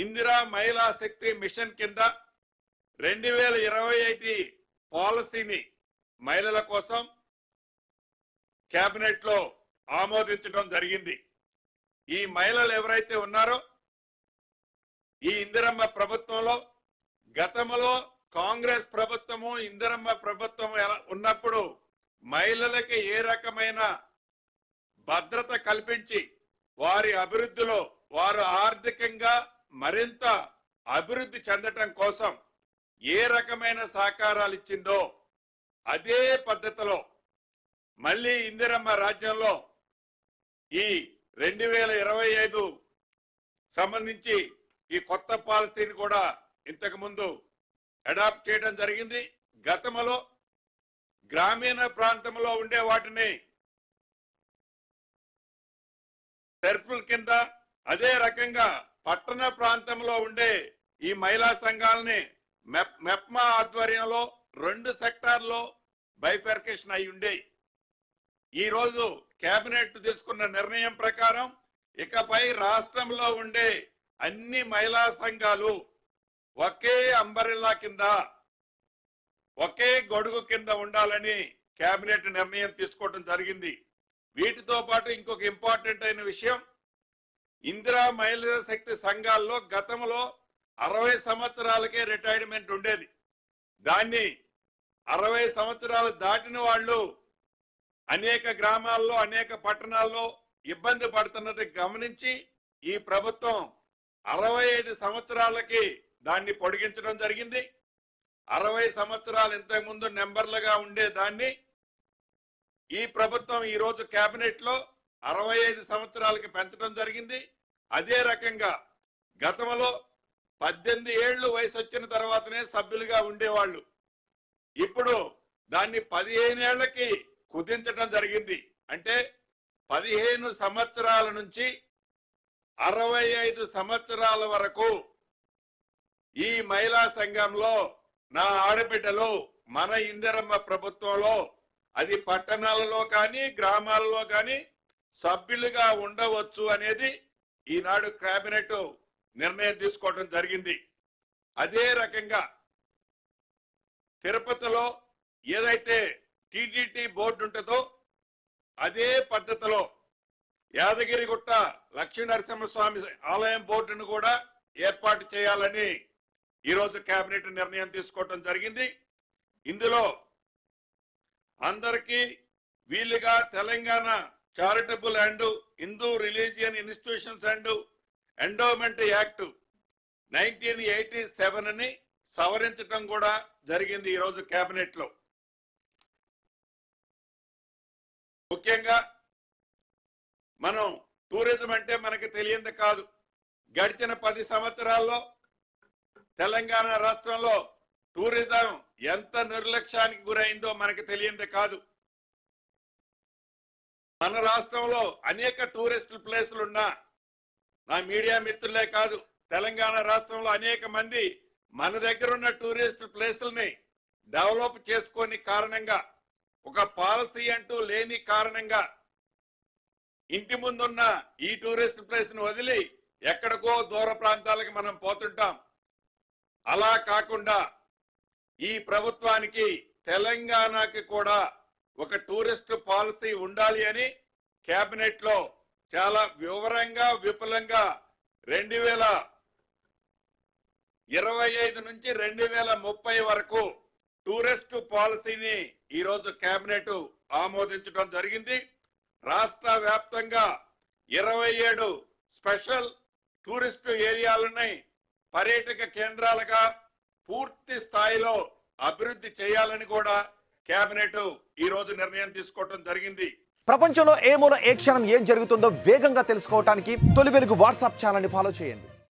ఇందిరా మహిళా శక్తి మిషన్ కింద 2025 పాలసీని మహిళల కోసం కేబినెట్ లో ఆమోదించడం జరిగింది. ఈ మహిళలు ఎవరైతే ఉన్నారో ఈ ఇందిరమ్మ ప్రభుత్వంలో గతంలో కాంగ్రెస్ ప్రభుత్వము ఇందిరమ్మ ప్రభుత్వం ఉన్నప్పుడు మహిళలకి ఏ రకమైన భద్రత కల్పించి వారి అభివృద్ధిలో వారు ఆర్థికంగా మరింత అభివృద్ధి చెందటం కోసం ఏ రకమైన సహకారాలు ఇచ్చిందో అదే పద్ధతిలో మళ్ళీ ఇందిరమ్మ రాజ్యంలో ఈ 2025 సంబంధించి ఈ కొత్త పాలసీని కూడా ఇంతకు ముందు అడాప్ట్ చేయడం జరిగింది. గతంలో గ్రామీణ ప్రాంతంలో ఉండే వాటిని సెర్ఫుల్ కింద, అదే రకంగా పట్టణ ప్రాంతంలో ఉండే ఈ మహిళా సంఘాలని మెప్మా ఆధ్వర్యంలో 2 సెక్టార్లో బైఫర్కేషన్ అయి ఉండే. ఈ రోజు కేబినెట్ తీసుకున్న నిర్ణయం ప్రకారం ఇకపై రాష్ట్రంలో ఉండే అన్ని మహిళా సంఘాలు ఒకే అంబరిల్లా కింద, ఒకే గొడుగు కింద ఉండాలని కేబినెట్ నిర్ణయం తీసుకోవడం జరిగింది. వీటితో పాటు ఇంకొక ఇంపార్టెంట్ అయిన విషయం, ఇందిరా మహిళా శక్తి సంఘాల్లో గతంలో 60 సంవత్సరాలకే రిటైర్మెంట్ ఉండేది. దాన్ని 60 సంవత్సరాలు దాటిన వాళ్ళు అనేక గ్రామాల్లో అనేక పట్టణాల్లో ఇబ్బంది పడుతున్నది గమనించి ఈ ప్రభుత్వం 65 సంవత్సరాలకి దాన్ని పొడిగించడం జరిగింది. 60 సంవత్సరాలు ఇంతకు ముందు నెంబర్లుగా ఉండే దాన్ని ఈ ప్రభుత్వం ఈ రోజు కేబినెట్ లో 65 సంవత్సరాలకి పెంచడం జరిగింది. అదే రకంగా గతంలో 18 ఏళ్లు వయసు వచ్చిన తర్వాతనే సభ్యులుగా ఉండేవాళ్ళు. ఇప్పుడు దాన్ని 15 ఏళ్లకి కుదించడం జరిగింది. అంటే 15 సంవత్సరాల నుంచి 65 సంవత్సరాల వరకు ఈ మహిళా సంఘంలో నా ఆడబిడ్డలు మన ఇందిరమ్మ ప్రభుత్వంలో అది పట్టణాలలో కానీ గ్రామాలలో కానీ సభ్యులుగా ఉండవచ్చు అనేది ఈనాడు కేబినెట్ నిర్ణయం తీసుకోవడం జరిగింది. అదే రకంగా తిరుపతిలో ఏదైతే టీటీటీ బోర్డు ఉంటుందో అదే పద్ధతిలో యాదగిరిగుట్ట లక్ష్మీ నరసింహస్వామి ఆలయం బోర్డును కూడా ఏర్పాటు చేయాలని ఈరోజు కేబినెట్ నిర్ణయం తీసుకోవడం జరిగింది. ఇందులో అందరికీ వీలుగా Telangana charitable and Hindu religion institutions and endowment act 1987 ని సవరించడం కూడా జరిగింది ఈరోజు కేబినెట్ లో. ముఖ్యంగా మనం టూరిజం అంటే మనకి తెలియంది కాదు. గడిచిన 10 సంవత్సరాల్లో తెలంగాణ రాష్ట్రంలో టూరిజం ఎంత నిర్లక్ష్యానికి గురైందో మనకి తెలియంది కాదు. మన రాష్ట్రంలో అనేక టూరిస్ట్ ప్లేసులు ఉన్నా నా మీడియా మిత్రులే కాదు, తెలంగాణ రాష్ట్రంలో అనేక మంది మన దగ్గర ఉన్న టూరిస్ట్ ప్లేసుల్ని డెవలప్ చేసుకొని కారణంగా, ఒక పాలసీ అంటూ లేని కారణంగా ఇంటి ముందున్న ఈ టూరిస్ట్ ప్లేస్ ను వదిలి ఎక్కడికో దూర ప్రాంతాలకు మనం పోతుంటాం. అలా కాకుండా ఈ ప్రభుత్వానికి తెలంగాణకి కూడా ఒక టూరిస్ట్ పాలసీ ఉండాలి అని కేబినెట్ లో చాలా వివరంగా విపులంగా 2025 నుంచి 2030 వరకు టూరిస్ట్ పాలసీని ఈరోజు కేబినెట్ ఆమోదించడం జరిగింది. రాష్ట్ర వ్యాప్తంగా 27 స్పెషల్ టూరిస్ట్ ఏరియాలని పర్యాటక కేంద్రాలుగా పూర్తి స్థాయిలో అభివృద్ధి చేయాలని కూడా కేబినెట్ ఈ రోజు నిర్ణయం తీసుకోవడం జరిగింది. ప్రపంచంలో ఏ మూల ఏ క్షణం ఏం జరుగుతుందో వేగంగా తెలుసుకోవడానికి తొలి వెలుగు వాట్సాప్ ఛానల్ని ఫాలో చేయండి.